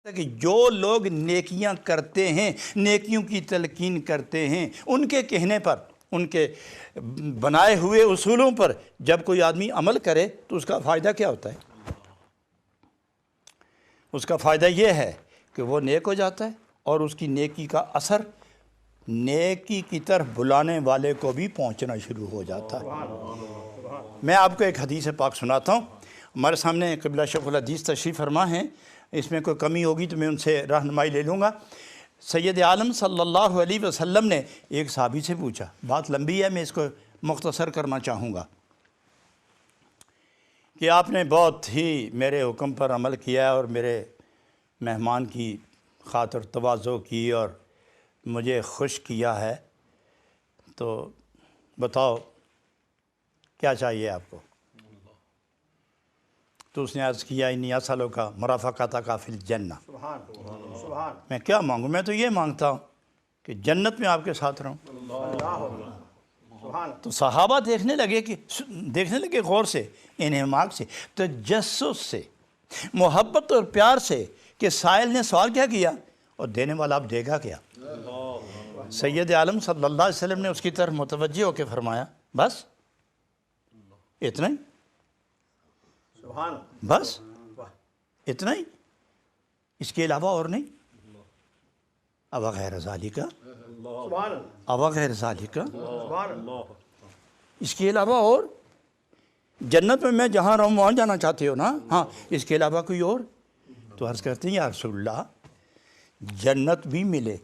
کہ جو لوگ نیکیاں کرتے ہیں، نیکیوں کی تلقین کرتے ہیں، ان کے کہنے پر، ان کے بنائے ہوئے اصولوں پر جب کوئی آدمی عمل کرے تو اس کا فائدہ کیا ہوتا ہے؟ اس کا فائدہ یہ ہے کہ وہ نیک ہو جاتا ہے اور اس کی نیکی کا اثر نیکی کی طرف بلانے والے کو بھی پہنچنا شروع ہو جاتا ہے۔ میں آپ کو ایک حدیث پاک سناتا ہوں۔ ہمارے سامنے قبلہ شیخ الحدیث تشریف فرما ہیں، اس میں کوئی کمی ہوگی تو میں ان سے رہنمائی لے لوں گا۔ سید عالم صلی اللہ علیہ وسلم نے ایک صحابی سے پوچھا، بات لمبی ہے، میں اس کو مختصر کرنا چاہوں گا، کہ آپ نے بہت ہی میرے حکم پر عمل کیا اور میرے مہمان کی خاطر تواضع کی اور مجھے خوش کیا ہے، تو بتاؤ کیا چاہیے آپ کو؟ تو اس نے عرض کیا، انی اسألک مرافقتک فی الجنہ، میں کیا مانگوں؟ میں تو یہ مانگتا ہوں کہ جنت میں آپ کے ساتھ رہوں۔ تو صحابہ دیکھنے لگے غور سے، انہماک سے، تجسس سے، محبت اور پیار سے، کہ سائل نے سوال کیا اور دینے والا اب دے گا کیا؟ سید عالم صلی اللہ علیہ وسلم نے اس کی طرف متوجہ ہو کے فرمایا، بس اتنا ہی، بس اتنا ہی، اس کے علاوہ اور نہیں؟ اب غیر ذالک، اب غیر ذالک، اس کے علاوہ اور؟ جنت میں جہاں رہوں وہاں جانا چاہتے ہو نا؟ ہاں، اس کے علاوہ کوئی اور؟ تو عرض کرتے ہیں، یا رسول اللہ، جنت بھی ملے،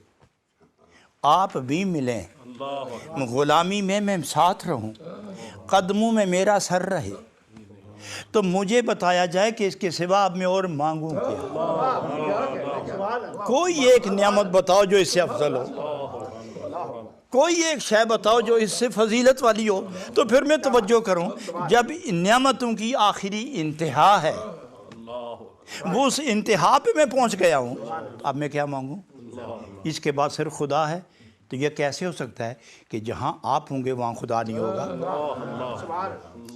آپ بھی ملیں، غلامی میں ساتھ رہوں، قدموں میں میرا سر رہے، تو مجھے بتایا جائے کہ اس کے سوا اب میں اور مانگوں کیا؟ کوئی ایک نعمت بتاؤ جو اس سے افضل ہو، کوئی ایک شے بتاؤ جو اس سے فضیلت والی ہو، تو پھر میں توجہ کروں۔ جب نعمتوں کی آخری انتہا ہے، وہ اس انتہا پہ میں پہنچ گیا ہوں، اب میں کیا مانگوں؟ اس کے بعد صرف خدا ہے، تو یہ کیسے ہو سکتا ہے کہ جہاں آپ ہوں گے وہاں خدا نہیں ہوگا؟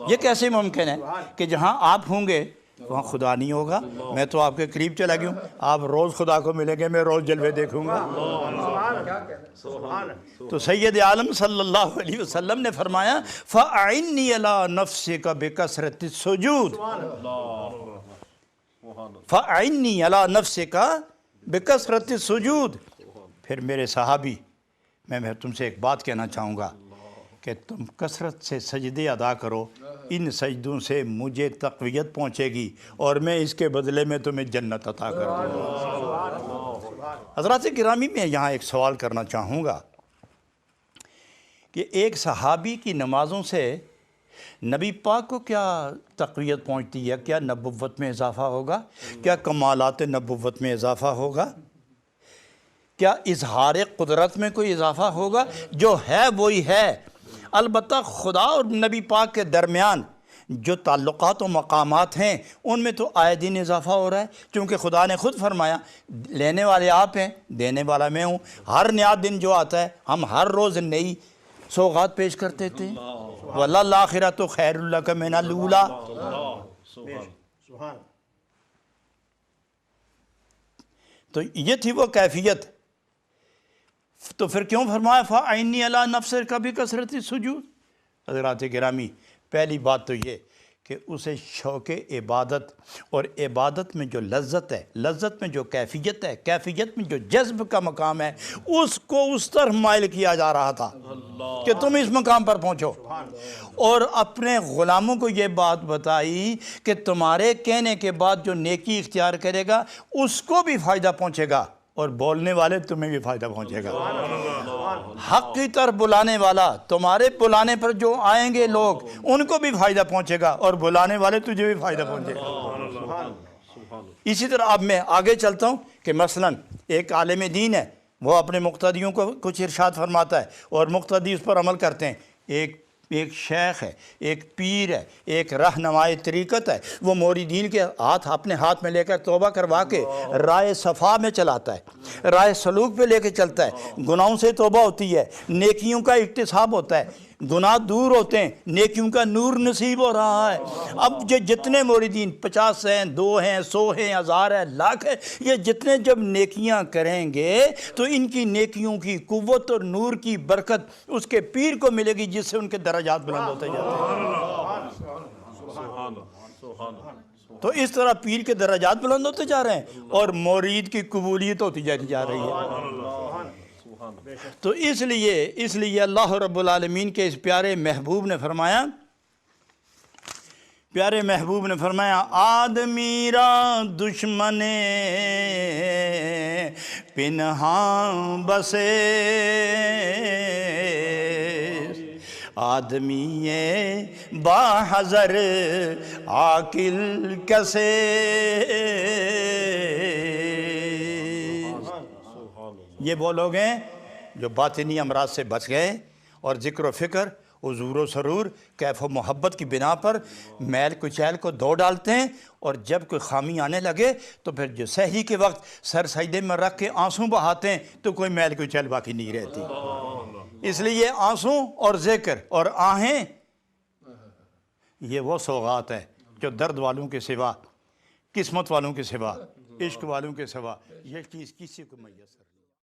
یہ کیسے ممکن ہے کہ جہاں آپ ہوں گے وہاں خدا نہیں ہوگا؟ میں تو آپ کے قریب چلا گیا ہوں، آپ روز خدا کو ملیں گے، میں روز جلوے دیکھوں گا۔ تو سید عالم صلی اللہ علیہ وسلم نے فرمایا، فَأَعِنِّي عَلَىٰ نَفْسِكَ بِكَثْرَةِ السُّجُودِ، فَأَعِنِّي عَلَىٰ نَفْسِكَ بِكَثْرَةِ السُّجُودِ۔ پھر میرے صحابی، میں تم سے ایک بات کہنا چاہوں گا کہ تم کثرت سے سجدے ادا کرو، ان سجدوں سے مجھے تقویت پہنچے گی اور میں اس کے بدلے میں تمہیں جنت عطا کر دوں گا۔ حضرات گرامی، میں یہاں ایک سوال کرنا چاہوں گا کہ ایک صحابی کی نمازوں سے نبی پاک کو کیا تقویت پہنچتی ہے؟ کیا نبوت میں اضافہ ہوگا؟ کیا کمالات نبوت میں اضافہ ہوگا؟ کیا اظہار قدرت میں کوئی اضافہ ہوگا؟ جو ہے وہی ہے۔ البتہ خدا اور نبی پاک کے درمیان جو تعلقات و مقامات ہیں ان میں تو آئے دن اضافہ ہو رہا ہے، چونکہ خدا نے خود فرمایا، لینے والے آپ ہیں، دینے والا میں ہوں۔ ہر نیا دن جو آتا ہے ہم ہر روز نئی سوغات پیش کرتے تھے، وَلَلْآخِرَةُ خَيْرٌ لَكَ مِنَ الْأُولَىٰ۔ تو یہ تھی وہ کیفیت۔ تو پھر کیوں فرمایا فَأَعِنِّي عَلَىٰ نَفْسِكَ بِكَثْرَةِ السُّجُودِ؟ حضرات گرامی، پہلی بات تو یہ کہ اسے شوق عبادت اور عبادت میں جو لذت ہے، لذت میں جو کیفیت ہے، کیفیت میں جو جذب کا مقام ہے، اس کو اس طرح مائل کیا جا رہا تھا کہ تم اس مقام پر پہنچو، اور اپنے غلاموں کو یہ بات بتائی کہ تمہارے کہنے کے بعد جو نیکی اختیار کرے گا اس کو بھی فائدہ پہنچے گا اور بولنے والے تمہیں بھی فائدہ پہنچے گا۔ حق کی طرف بلانے والا، تمہارے بلانے پر جو آئیں گے لوگ ان کو بھی فائدہ پہنچے گا اور بلانے والے تجھے بھی فائدہ پہنچے گا۔ اسی طرح اب میں آگے چلتا ہوں کہ مثلاً ایک عالم دین ہے، وہ اپنے مقتدیوں کو کچھ ارشاد فرماتا ہے اور مقتدی اس پر عمل کرتے ہیں۔ ایک شیخ ہے، ایک پیر ہے، ایک رہنمائے طریقت ہے، وہ موریدین کے اپنے ہاتھ میں لے کر توبہ کروا کے راہ صفا میں چلاتا ہے، راہ سلوک پہ لے کے چلتا ہے، گناہوں سے توبہ ہوتی ہے، نیکیوں کا اکتساب ہوتا ہے، گناہ دور ہوتے ہیں، نیکیوں کا نور نصیب ہو رہا ہے۔ اب یہ جتنے موردین 50 ہیں، 2 ہیں، 100 ہیں، 1000 ہیں، لاکھ ہیں، یہ جتنے جب نیکیاں کریں گے تو ان کی نیکیوں کی قوت اور نور کی برکت اس کے پیر کو ملے گی، جس سے ان کے درجات بلند ہوتے جاتے ہیں۔ تو اس طرح پیر کے درجات بلند ہوتے جا رہے ہیں اور مرید کی قبولیت ہوتی جا رہی ہے۔ تو اس لیے اللہ رب العالمین کے اس پیارے محبوب نے فرمایا آدمی را دشمن پنہاں بسے، آدمی با حذر عاقل کسے۔ یہ وہ لوگ ہیں جو باطنی امراض سے بچ گئے اور ذکر و فکر، حضور و سرور، کیف و محبت کی بنا پر میل کچیل کو دھو ڈالتے ہیں، اور جب کوئی خامی آنے لگے تو پھر جو سحری کے وقت سر سجدے میں رکھ کے آنسوں بہاتے ہیں تو کوئی میل کچیل باقی نہیں رہتی۔ اس لیے آنسوں اور ذکر اور آہیں یہ وہ سوغات ہے جو درد والوں کے سوا، قسمت والوں کے سوا، عشق والوں کے سوا یہ چیز کسی کو میسر